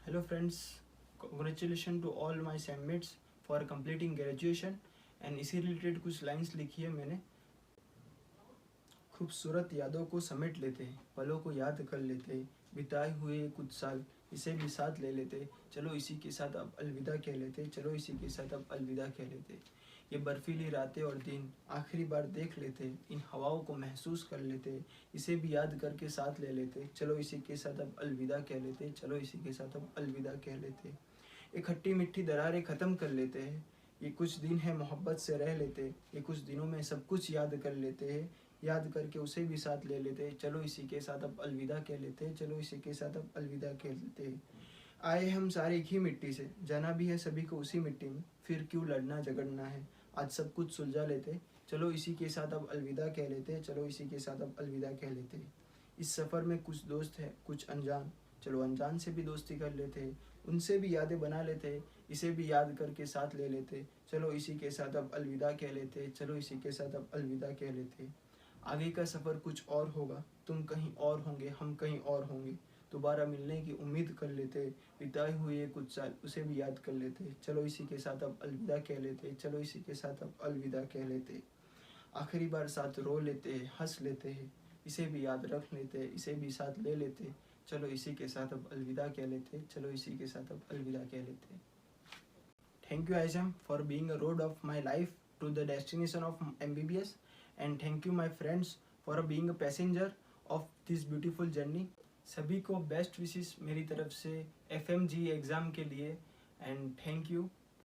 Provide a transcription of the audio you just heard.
Hello friends, congratulations to all my semmates for completing graduation। And इसी related कुछ lines लिखी है मैंने। खूबसूरत यादों को समेट लेते, पलों को याद कर लेते, बिताए हुए कुछ साल इसे भी साथ ले लेते, चलो इसी के साथ अब अलविदा कह लेते, चलो इसी के साथ अब अलविदा कह लेते। ये बर्फीली रातें और दिन आखिरी बार देख लेते, इन हवाओं को महसूस कर लेते, इसे भी याद करके साथ ले लेते, चलो इसी के साथ अब अलविदा कह लेते, चलो इसी के साथ अब अलविदा कह लेते। ये खट्टी मिट्टी दरारें ख़त्म कर लेते हैं, ये कुछ दिन है मोहब्बत से रह लेते, ये कुछ दिनों में सब कुछ याद कर लेते हैं, याद करके उसे भी साथ ले लेते, चलो इसी के साथ अब अलविदा कह लेते, चलो इसी के साथ अब अलविदा कह लेते। आए हम सारे एक ही मिट्टी से, जाना भी है सभी को उसी मिट्टी में, फिर क्यों लड़ना झगड़ना है, आज सब कुछ सुलझा लेते, चलो इसी के साथ अब अलविदा कह लेते, चलो इसी के साथ अब अलविदा कह लेते। इस सफ़र में कुछ दोस्त हैं कुछ अनजान, चलो अनजान से भी दोस्ती कर लेते, उनसे भी यादें बना लेते, इसे भी याद करके साथ ले लेते, चलो इसी के साथ अब अलविदा कह लेते, चलो इसी के साथ अब अलविदा कह लेते। आगे का सफ़र कुछ और होगा, तुम कहीं और होंगे हम कहीं और होंगे, दोबारा मिलने की उम्मीद कर लेते, बिताए हुए कुछ साल उसे भी याद कर लेते, चलो इसी के साथ अब अलविदा कह लेते, चलो इसी के साथ अब अलविदा कह लेते। आखिरी बार साथ रो लेते हंस लेते हैं, इसे भी याद रख लेते, इसे भी साथ ले लेते, चलो इसी के साथ अब अलविदा कह लेते, चलो इसी के साथ अब अलविदा कह लेते। थैंक यू आइजम for being a road of my life to the destination of MBBS, and thank you my friends for being a passenger of this beautiful journey. सभी को बेस्ट विशेस मेरी तरफ से FMG एग्ज़ाम के लिए, and thank you.